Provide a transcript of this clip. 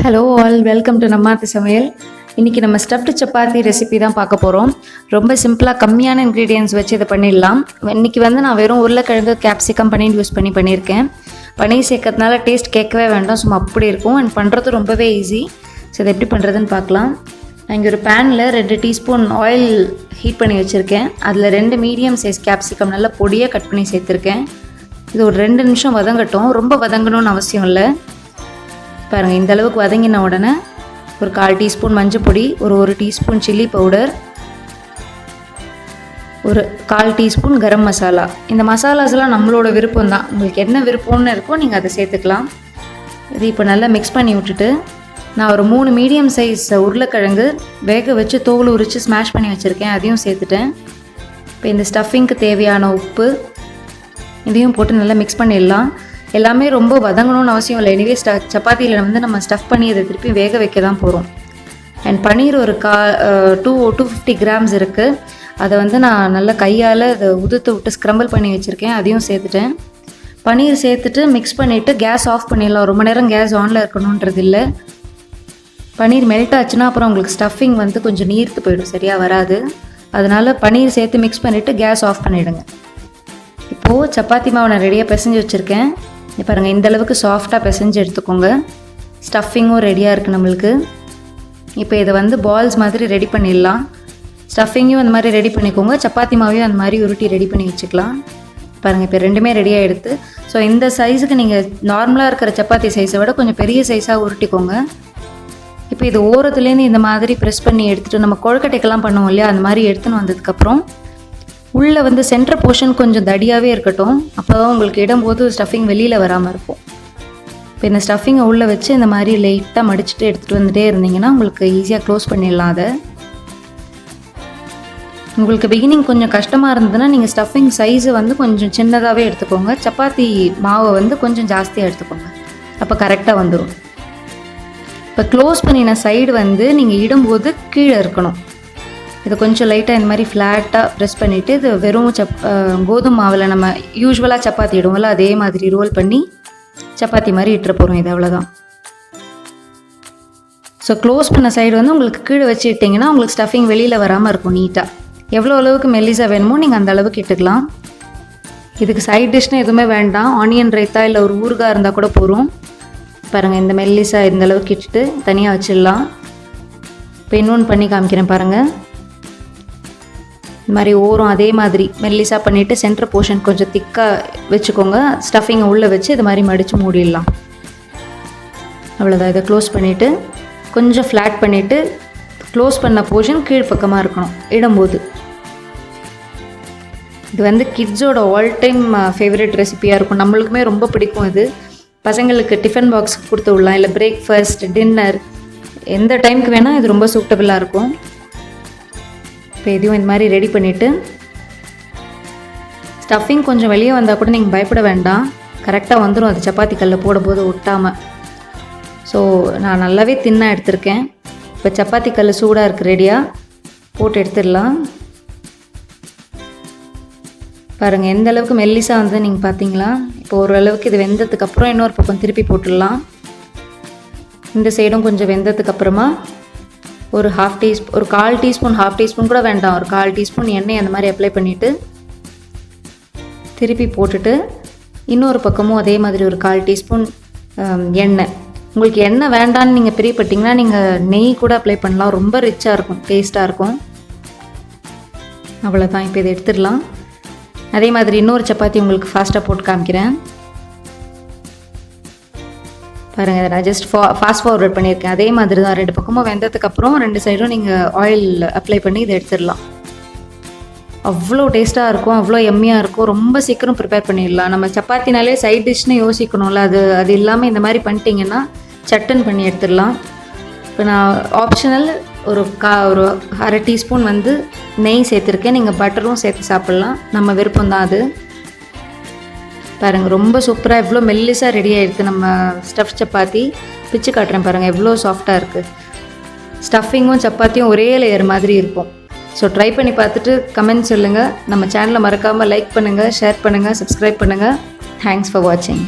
Hello all, welcome to நம்மாத்து சமையல். இன்றைக்கி நம்ம ஸ்டஃப்டு சப்பாத்தி ரெசிபி தான் பார்க்க போகிறோம். ரொம்ப சிம்பிளாக கம்மியான இன்க்ரீடியன்ஸ் வச்சு இதை பண்ணிடலாம். இன்றைக்கி நான் வெறும் உருளைக்கிழங்கு கேப்சிகம் பன்னீர் யூஸ் பண்ணியிருக்கேன். பன்னீர் சேர்க்கறதுனால டேஸ்ட் கேட்கவே வேண்டாம், சும்மா அப்படி இருக்கும். அண்ட் பண்ணுறது ரொம்பவே ஈஸி. ஸோ இதை எப்படி பண்ணுறதுன்னு பார்க்கலாம். நான் இங்கே ஒரு பேனில் 2 டீஸ்பூன் ஆயில் ஹீட் பண்ணி வச்சுருக்கேன். அதில் 2 மீடியம் சைஸ் கேப்சிகம் நல்லா பொடியாக கட் பண்ணி சேர்த்துருக்கேன். இது ஒரு 2 நிமிஷம் வதங்கட்டும். ரொம்ப வதங்கணும்னு அவசியம் இல்லை. பாருங்கள், இந்த அளவுக்கு வதங்கின உடனே ஒரு 1/4 டீஸ்பூன் மஞ்சள் பொடி, ஒரு டீஸ்பூன் சில்லி பவுடர், ஒரு 1/4 டீஸ்பூன் கரம் மசாலா. இந்த மசாலாஸ்லாம் நம்மளோட விருப்பம் தான். உங்களுக்கு என்ன விருப்பம்னு இருக்கோ நீங்கள் அதை சேர்த்துக்கலாம். இது இப்போ நல்லா மிக்ஸ் பண்ணி விட்டுட்டு, நான் ஒரு 3 மீடியம் சைஸ் உருளைக்கிழங்கு வேக வச்சு தோல் உரித்து ஸ்மாஷ் பண்ணி வச்சுருக்கேன். அதையும் சேர்த்துட்டேன். இப்போ இந்த ஸ்டஃபிங்க்கு தேவையான உப்பு இதையும் போட்டு நல்லா மிக்ஸ் பண்ணிடலாம். எல்லாமே ரொம்ப வதங்கணும்னு அவசியம் இல்லை. எனிவே சப்பாத்தியில் நம்ம ஸ்டஃப் பண்ணி அதை திருப்பி வேக வைக்க தான் போகிறோம். அண்ட் பன்னீர் ஒரு 250 கிராம்ஸ் இருக்குது. அதை நான் நல்லா கையால் அதை உதுத்து விட்டு ஸ்க்ரம்பிள் பண்ணி வச்சுருக்கேன். அதையும் சேர்த்துட்டேன். பன்னீர் சேர்த்துட்டு மிக்ஸ் பண்ணிவிட்டு கேஸ் ஆஃப் பண்ணிடலாம். ரொம்ப நேரம் கேஸ் ஆனில் இருக்கணுன்றது இல்லை. பன்னீர் மெல்ட் ஆச்சுன்னா அப்புறம் உங்களுக்கு ஸ்டஃபிங் கொஞ்சம் நீர்த்து போயிடும், சரியாக வராது. அதனால் பன்னீர் சேர்த்து மிக்ஸ் பண்ணிவிட்டு கேஸ் ஆஃப் பண்ணிவிடுங்க. இப்போது சப்பாத்தி மாவு நான் ரெடியாக பிசைஞ்சு வச்சுருக்கேன். பாருங்கள், இந்த அளவுக்கு சாஃப்டாக பிசைஞ்சு எடுத்துக்கோங்க. ஸ்டஃபிங்கும் ரெடியாக இருக்குது நம்மளுக்கு. இப்போ இதை பால்ஸ் மாதிரி ரெடி பண்ணிடலாம். ஸ்டஃபிங்கும் அந்த மாதிரி ரெடி பண்ணிக்கோங்க, சப்பாத்தி மாவையும் அந்த மாதிரி உருட்டி ரெடி பண்ணி வச்சுக்கலாம். பாருங்கள், இப்போ ரெண்டுமே ரெடியாக எடுத்து, ஸோ இந்த சைஸுக்கு நீங்கள் நார்மலாக இருக்கிற சப்பாத்தி சைஸை விட கொஞ்சம் பெரிய சைஸாக உருட்டிக்கோங்க. இப்போ இது ஓரத்துலேருந்து இந்த மாதிரி ப்ரெஸ் பண்ணி எடுத்துகிட்டு, நம்ம கொழுக்கட்டைக்கெல்லாம் பண்ணுவோம் இல்லையா, அந்த மாதிரி எடுத்துன்னு வந்ததுக்கப்புறம் உள்ளே சென்டர் போர்ஷன் கொஞ்சம் தடியாகவே இருக்கட்டும். அப்போ தான் உங்களுக்கு இடும்போது ஸ்டஃபிங் வெளியில் வராமல் இருக்கும். இப்போ இந்த ஸ்டஃபிங்கை உள்ளே வச்சு இந்த மாதிரி லைட்டாக மடிச்சுட்டு எடுத்துகிட்டு வந்துகிட்டே இருந்தீங்கன்னா உங்களுக்கு ஈஸியாக க்ளோஸ் பண்ணிடலாம். அதை உங்களுக்கு பிகினிங் கொஞ்சம் கஷ்டமாக இருந்ததுன்னா நீங்கள் ஸ்டஃபிங் சைஸை கொஞ்சம் சின்னதாகவே எடுத்துக்கோங்க. சப்பாத்தி மாவை கொஞ்சம் ஜாஸ்தியாக எடுத்துக்கோங்க. அப்போ கரெக்டாக வந்துடும். இப்போ க்ளோஸ் பண்ணின சைடு நீங்கள் இடும்போது கீழே இருக்கணும். இதை கொஞ்சம் லைட்டாக இந்த மாதிரி ஃப்ளாட்டாக ப்ரெஸ் பண்ணிவிட்டு, இது வெறும் கோதுமை மாவில் நம்ம யூஸ்வலாக சப்பாத்தி இடுவோம்ல, அதே மாதிரி ரோல் பண்ணி சப்பாத்தி மாதிரி இட்டுற போகிறோம். இது அவ்வளோதான். ஸோ க்ளோஸ் பண்ண சைடு உங்களுக்கு கீழே வச்சு இட்டிங்கன்னா உங்களுக்கு ஸ்டஃபிங் வெளியில் வராமல் இருக்கும் நீட்டாக. எவ்வளோ அளவுக்கு மெல்லிஸாக வேணுமோ நீங்கள் அந்த அளவுக்கு இட்டுக்கலாம். இதுக்கு சைட் டிஷ்னு எதுவுமே வேண்டாம். ஆனியன் ரைத்தா இல்லை ஒரு ஊறுகாய் இருந்தால் கூட போகும். பாருங்கள், இந்த மெல்லிஸாக இந்த அளவுக்கு இட்டுட்டு தனியாக வச்சிடலாம். இப்போ இன்னொன்று பண்ணி காமிக்கிறேன் பாருங்கள். இந்த மாதிரி ஓரம் அதே மாதிரி மெல்லிஸாக பண்ணிவிட்டு சென்டர் போர்ஷன் கொஞ்சம் திக்காக வச்சுக்கோங்க. ஸ்டஃபிங்கை உள்ளே வச்சு இது மாதிரி மடித்து மூடிடலாம். அவ்வளோதான். இதை க்ளோஸ் பண்ணிவிட்டு கொஞ்சம் ஃப்ளாட் பண்ணிவிட்டு, க்ளோஸ் பண்ண போர்ஷன் கீழ்ப்பக்கமாக இருக்கணும் இடும்போது. இது கிட்ஸோட ஆல் டைம் ஃபேவரட் ரெசிபியாக இருக்கும். நம்மளுக்குமே ரொம்ப பிடிக்கும். இது பசங்களுக்கு டிஃபன் பாக்ஸ் கொடுத்து விடலாம், இல்லை பிரேக்ஃபாஸ்ட், டின்னர், எந்த டைமுக்கு வேணால் இது ரொம்ப சூட்டபுளாக இருக்கும். இப்போ இதையும் இந்த மாதிரி ரெடி பண்ணிவிட்டு, ஸ்டஃபிங் கொஞ்சம் வெளியே வந்தால் கூட நீங்கள் பயப்பட வேண்டாம், கரெக்டாக வந்துடும். அது சப்பாத்தி கல்லில் போடும்போது ஒட்டாமல். ஸோ நான் நல்லாவே தின்னாக எடுத்திருக்கேன். இப்போ சப்பாத்தி கல் சூடாக இருக்குது, ரெடியாக போட்டு எடுத்துடலாம். பாருங்கள், எந்த அளவுக்கு மெல்லிஸாக நீங்கள் பார்த்தீங்களா. இப்போ ஓரளவுக்கு இது வெந்ததுக்கப்புறம் இன்னொரு பக்கம் திருப்பி போட்டுடலாம். இந்த சைடும் கொஞ்சம் வெந்ததுக்கப்புறமா ஒரு 1/4 டீஸ்பூன், 1/2 டீஸ்பூன் கூட வேண்டாம், ஒரு 1/4 டீஸ்பூன் எண்ணெய் அந்த மாதிரி அப்ளை பண்ணிவிட்டு திருப்பி போட்டுட்டு, இன்னொரு பக்கமும் அதே மாதிரி ஒரு 1/4 டீஸ்பூன் எண்ணெய். உங்களுக்கு எண்ணெய் வேண்டான்னு நீங்கள் பிரியப்பட்டிங்கன்னா நீங்கள் நெய் கூட அப்ளை பண்ணலாம். ரொம்ப ரிச்சாக இருக்கும், டேஸ்ட்டாக இருக்கும். அவ்வளோதான். இப்போ இதை எடுத்துடலாம். அதே மாதிரி இன்னொரு சப்பாத்தி உங்களுக்கு ஃபாஸ்ட்டாக போட்டு காமிக்கிறேன். பாருங்கள், நான் ஜஸ்ட் ஃபாஸ்ட் ஃபார்வர்ட் பண்ணியிருக்கேன். அதே மாதிரி தான் 2 பக்கமும் வெந்ததுக்கப்புறம் 2 சைடும் நீங்கள் ஆயில் அப்ளை பண்ணி இதை எடுத்துடலாம். அவ்வளோ டேஸ்ட்டாக இருக்கும், அவ்வளோ எம்மியாக இருக்கும். ரொம்ப சீக்கிரம் ப்ரிப்பேர் பண்ணிடலாம். நம்ம சப்பாத்தினாலே சைட் டிஷ்னு யோசிக்கணும்ல, அது இல்லாமல் இந்த மாதிரி பண்ணிட்டீங்கன்னா சட்டுன்னு பண்ணி எடுத்துடலாம். இப்போ நான் ஆப்ஷனல் ஒரு 1/2 டீஸ்பூன் நெய் சேர்த்துருக்கேன். நீங்கள் பட்டரும் சேர்த்து சாப்பிட்லாம், நம்ம விருப்பம் தான் அது. பாருங்கள், ரொம்ப சூப்பராக எவ்வளோ மெல்லிஸாக ரெடி ஆகிடுது நம்ம ஸ்டஃப் சப்பாத்தி. பிச்சு காட்டுறேன் பாருங்கள், எவ்வளோ சாஃப்டாக இருக்குது. ஸ்டஃபிங்கும் சப்பாத்தியும் ஒரே லேயர் மாதிரி இருக்கும். ஸோ ட்ரை பண்ணி பார்த்துட்டு கமெண்ட் சொல்லுங்கள். நம்ம சேனலை மறக்காமல் லைக் பண்ணுங்கள், ஷேர் பண்ணுங்கள், சப்ஸ்கிரைப் பண்ணுங்கள். தேங்க்ஸ் ஃபார் வாட்சிங்.